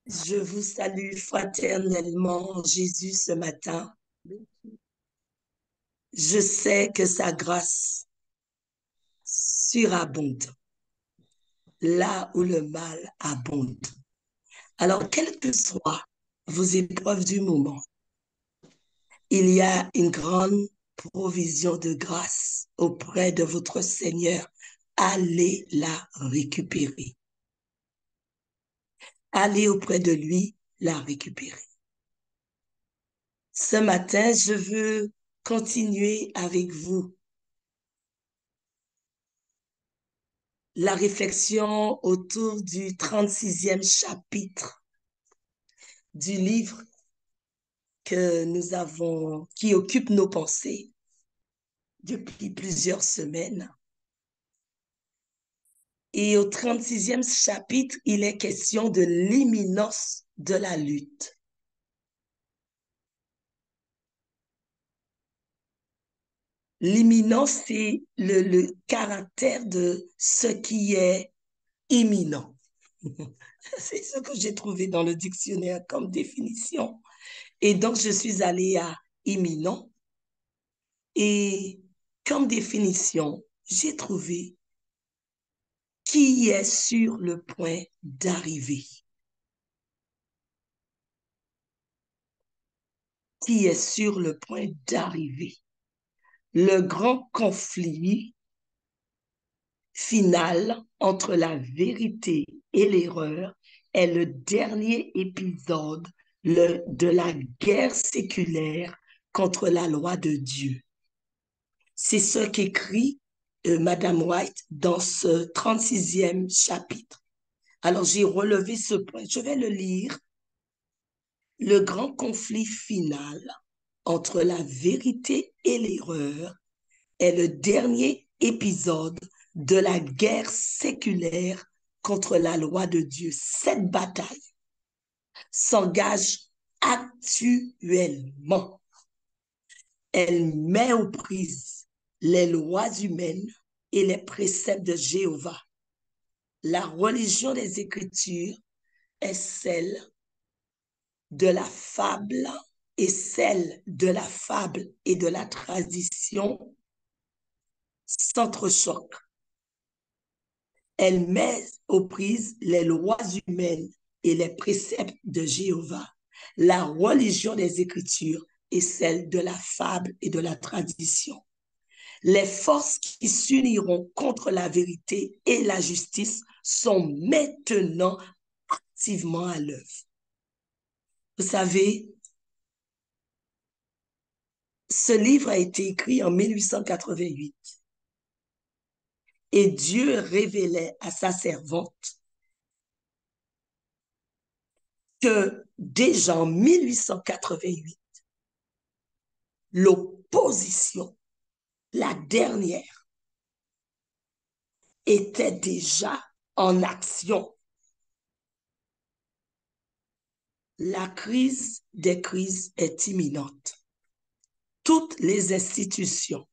Je vous salue fraternellement en Jésus ce matin. Je sais que sa grâce surabonde là où le mal abonde. Alors, quelles que soient vos épreuves du moment, il y a une grande provision de grâce auprès de votre Seigneur. Allez la récupérer. Allez auprès de lui la récupérer. Ce matin, je veux continuer avec vous la réflexion autour du 36e chapitre du livre qui occupe nos pensées depuis plusieurs semaines. Et au 36e chapitre, il est question de l'imminence de la lutte. L'imminence, c'est le caractère de ce qui est imminent. C'est ce que j'ai trouvé dans le dictionnaire comme définition. Et donc, je suis allée à imminent. Et comme définition, j'ai trouvé qui est sur le point d'arriver. Qui est sur le point d'arriver. Le grand conflit final entre la vérité et l'erreur est le dernier épisode de la guerre séculaire contre la loi de Dieu. C'est ce qu'écrit Madame White dans ce 36e chapitre. Alors, j'ai relevé ce point. Je vais le lire. Le grand conflit final entre la vérité et l'erreur est le dernier épisode de la guerre séculaire contre la loi de Dieu. Cette bataille s'engage actuellement. Elle met aux prises les lois humaines et les préceptes de Jéhovah. La religion des Écritures est celle de la fable et celle de la fable et de la tradition s'entrechoquent. Elle met aux prises les lois humaines et les préceptes de Jéhovah. La religion des Écritures est celle de la fable et de la tradition. Les forces qui s'uniront contre la vérité et la justice sont maintenant activement à l'œuvre. Vous savez, ce livre a été écrit en 1888 et Dieu révélait à sa servante que déjà en 1888, l'opposition, la dernière, était déjà en action. La crise des crises est imminente. Toutes les institutions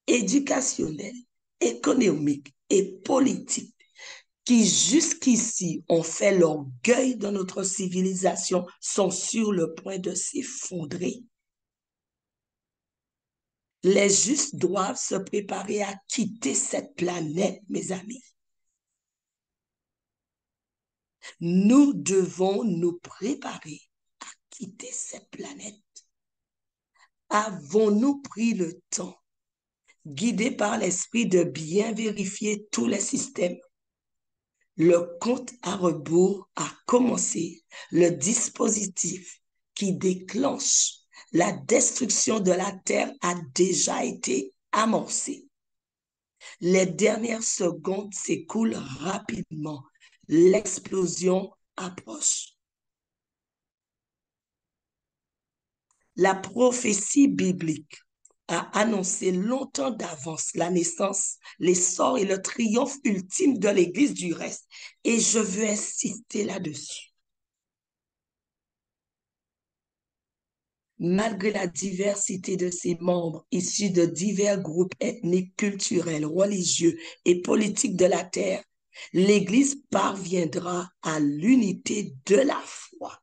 éducationnelles, économiques et politiques qui jusqu'ici ont fait l'orgueil de notre civilisation sont sur le point de s'effondrer. Les justes doivent se préparer à quitter cette planète, mes amis. Nous devons nous préparer à quitter cette planète. Avons-nous pris le temps, guidés par l'esprit, de bien vérifier tous les systèmes? Le compte à rebours a commencé. Le dispositif qui déclenche la destruction de la Terre a déjà été amorcé. Les dernières secondes s'écoulent rapidement. L'explosion approche. La prophétie biblique a annoncé longtemps d'avance la naissance, l'essor et le triomphe ultime de l'Église du reste. Et je veux insister là-dessus. Malgré la diversité de ses membres, issus de divers groupes ethniques, culturels, religieux et politiques de la terre, l'Église parviendra à l'unité de la foi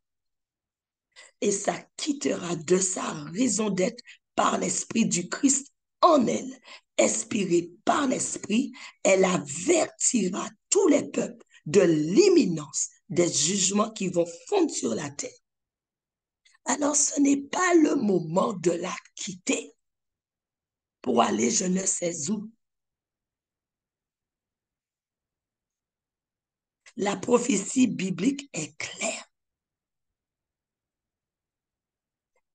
et s'acquittera de sa raison d'être par l'Esprit du Christ en elle. Inspirée par l'Esprit, elle avertira tous les peuples de l'imminence des jugements qui vont fondre sur la terre. Alors, ce n'est pas le moment de la quitter pour aller je ne sais où. La prophétie biblique est claire.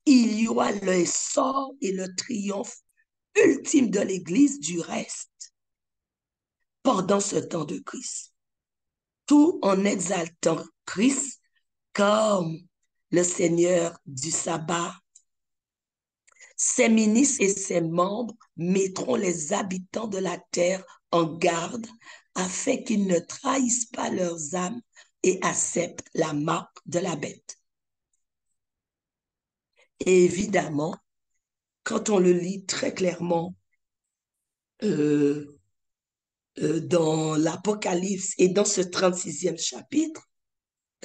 Il y aura l'essor et le triomphe ultime de l'Église du reste pendant ce temps de Christ. Tout en exaltant Christ comme le Seigneur du sabbat. Ses ministres et ses membres mettront les habitants de la terre en garde afin qu'ils ne trahissent pas leurs âmes et acceptent la marque de la bête. Et évidemment, quand on le lit très clairement euh, dans l'Apocalypse et dans ce 36e chapitre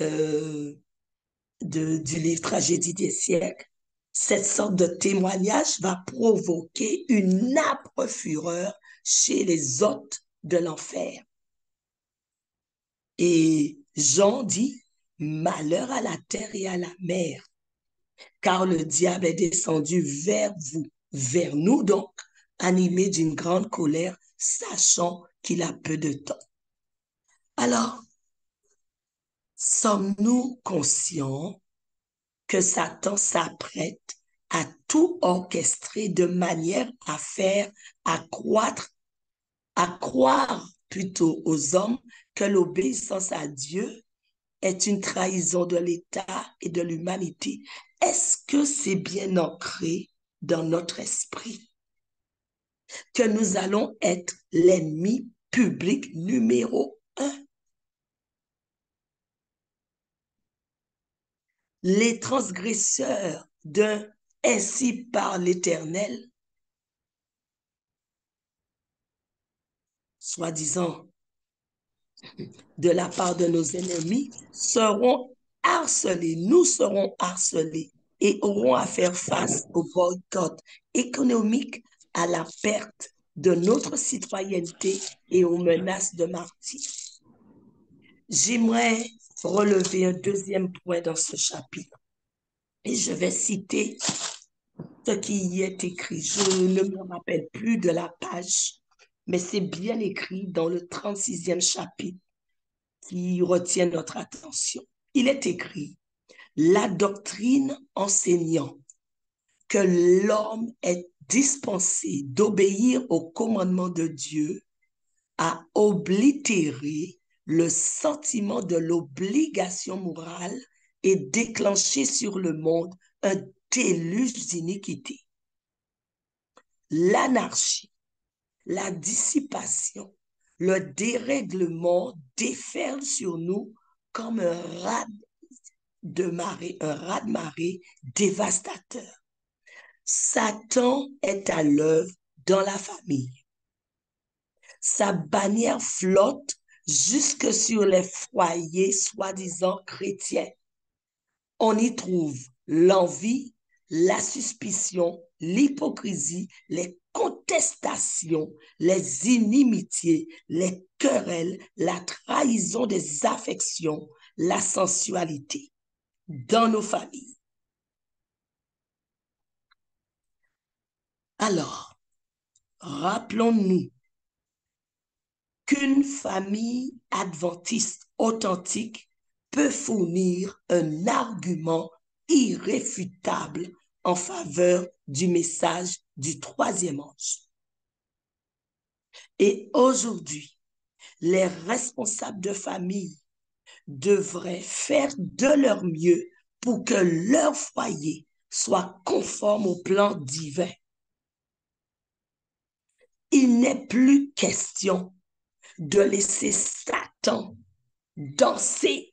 euh, du livre Tragédie des siècles, cette sorte de témoignage va provoquer une âpre fureur chez les hôtes de l'enfer. Et Jean dit, malheur à la terre et à la mer, car le diable est descendu vers vous, vers nous donc, animé d'une grande colère, sachant qu'il a peu de temps. Alors, sommes-nous conscients que Satan s'apprête à tout orchestrer de manière à faire à croire plutôt aux hommes que l'obéissance à Dieu est une trahison de l'État et de l'humanité? Est-ce que c'est bien ancré dans notre esprit que nous allons être l'ennemi public numéro un? Les transgresseurs d'un ainsi par l'Éternel, soi-disant de la part de nos ennemis, seront harcelés, nous serons harcelés et auront à faire face au boycott économique, à la perte de notre citoyenneté et aux menaces de martyrs. J'aimerais relever un deuxième point dans ce chapitre et je vais citer ce qui y est écrit. Je ne me rappelle plus de la page, mais c'est bien écrit dans le 36e chapitre qui retient notre attention. Il est écrit, la doctrine enseignant que l'homme est dispensé d'obéir au commandement de Dieu a oblitéré le sentiment de l'obligation morale et déclenché sur le monde un déluge d'iniquité. L'anarchie, la dissipation, le dérèglement déferlent sur nous comme un raz-de-marée dévastateur. Satan est à l'œuvre dans la famille. Sa bannière flotte jusque sur les foyers soi-disant chrétiens. On y trouve l'envie, la suspicion, l'hypocrisie, les contestations, les inimitiés, les querelles, la trahison des affections, la sensualité dans nos familles. Alors, rappelons-nous qu'une famille adventiste authentique peut fournir un argument irréfutable en faveur du message du troisième ange. Et aujourd'hui, les responsables de famille devraient faire de leur mieux pour que leur foyer soit conforme au plan divin. Il n'est plus question de laisser Satan danser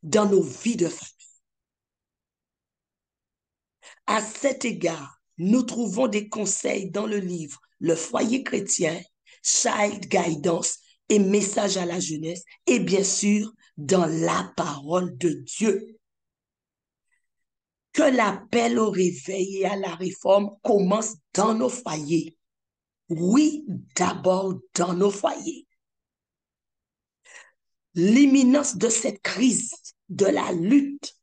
dans nos vies de famille. À cet égard, nous trouvons des conseils dans le livre Le foyer chrétien, Child Guidance et Message à la jeunesse, et bien sûr dans la parole de Dieu. Que l'appel au réveil et à la réforme commence dans nos foyers. Oui, d'abord dans nos foyers. L'imminence de cette crise, de la lutte,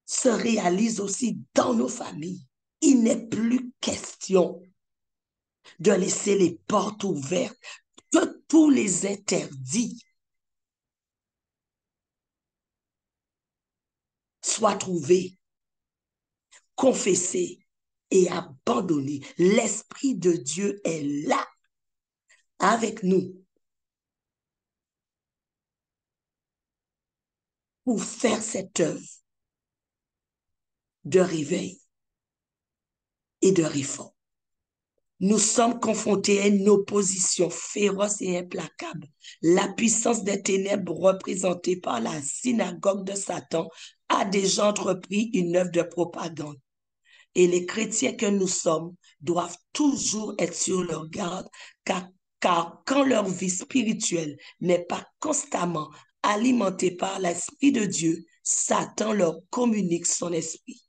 se réalise aussi dans nos familles. Il n'est plus question de laisser les portes ouvertes, que tous les interdits soient trouvés, confessés et abandonnés. L'Esprit de Dieu est là avec nous pour faire cette œuvre de réveil et de réforme. Nous sommes confrontés à une opposition féroce et implacable. La puissance des ténèbres représentée par la synagogue de Satan a déjà entrepris une œuvre de propagande. Et les chrétiens que nous sommes doivent toujours être sur leur garde, car quand leur vie spirituelle n'est pas constamment alimentée par l'Esprit de Dieu, Satan leur communique son esprit.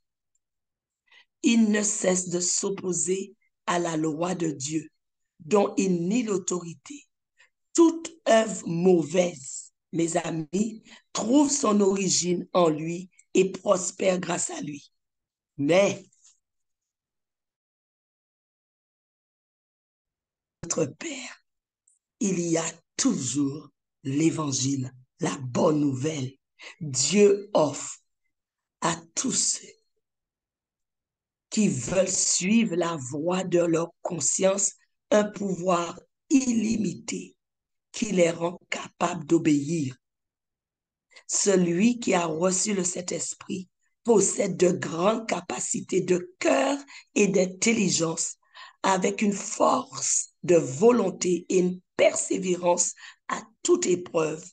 Il ne cesse de s'opposer à la loi de Dieu, dont il nie l'autorité. Toute œuvre mauvaise, mes amis, trouve son origine en lui et prospère grâce à lui. Mais notre Père, il y a toujours l'évangile, la bonne nouvelle. Dieu offre à tous ceux qui veulent suivre la voie de leur conscience un pouvoir illimité qui les rend capables d'obéir. Celui qui a reçu le Saint-Esprit possède de grandes capacités de cœur et d'intelligence, avec une force de volonté et une persévérance à toute épreuve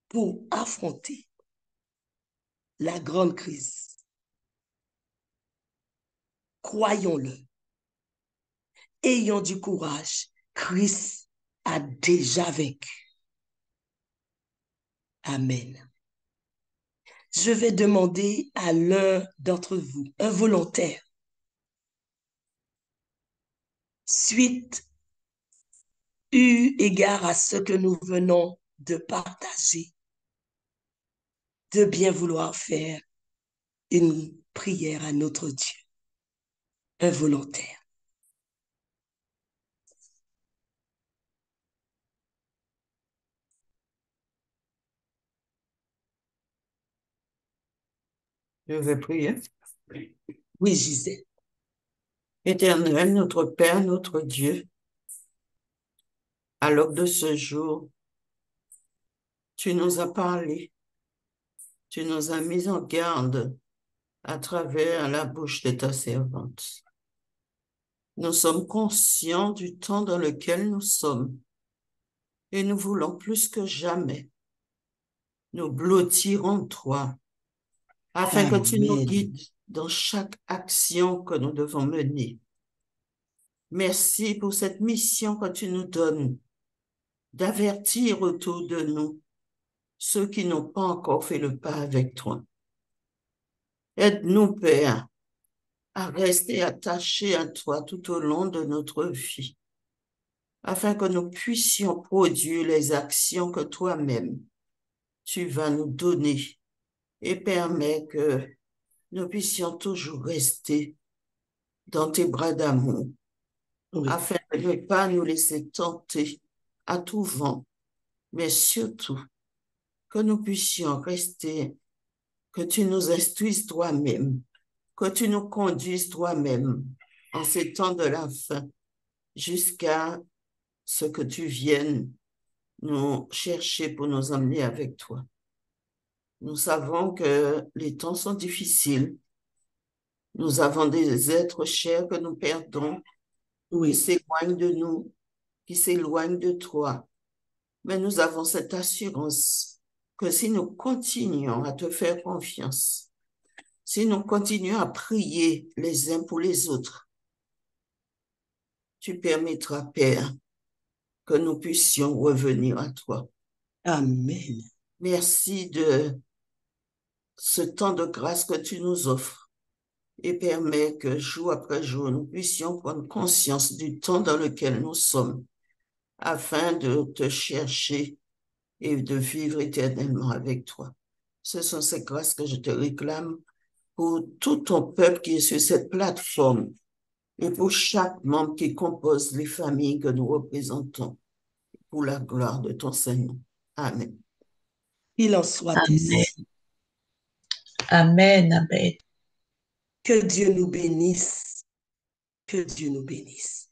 pour affronter la grande crise. Croyons-le. Ayons du courage. Christ a déjà vaincu. Amen. Je vais demander à l'un d'entre vous, un volontaire, suite eu égard à ce que nous venons de partager, de bien vouloir faire une prière à notre Dieu. Un volontaire. Je vais prier. Oui, Gisèle. Éternel, notre Père, notre Dieu, à l'aube de ce jour, tu nous as parlé, tu nous as mis en garde à travers la bouche de ta servante. Nous sommes conscients du temps dans lequel nous sommes et nous voulons plus que jamais nous blottir en toi afin que tu nous Amen. guides dans chaque action que nous devons mener. Merci pour cette mission que tu nous donnes d'avertir autour de nous ceux qui n'ont pas encore fait le pas avec toi. Aide-nous, Père, à rester attachés à toi tout au long de notre vie, afin que nous puissions produire les actions que toi-même tu vas nous donner et permet que nous puissions toujours rester dans tes bras d'amour, Oui. afin de ne pas nous laisser tenter à tout vent, mais surtout que nous puissions rester, que tu nous instruises toi-même, que tu nous conduises toi-même en ces temps de la fin, jusqu'à ce que tu viennes nous chercher pour nous emmener avec toi. Nous savons que les temps sont difficiles. Nous avons des êtres chers que nous perdons, qui Oui. s'éloignent de nous, qui s'éloignent de toi. Mais nous avons cette assurance que si nous continuons à te faire confiance, si nous continuons à prier les uns pour les autres, tu permettras, Père, que nous puissions revenir à toi. Amen. Merci de ce temps de grâce que tu nous offres et permets que jour après jour, nous puissions prendre conscience du temps dans lequel nous sommes afin de te chercher et de vivre éternellement avec toi. Ce sont ces grâces que je te réclame pour tout ton peuple qui est sur cette plateforme et pour chaque membre qui compose les familles que nous représentons, pour la gloire de ton Seigneur. Amen. Il en soit Amen. ainsi. Amen. Amen. Que Dieu nous bénisse. Que Dieu nous bénisse.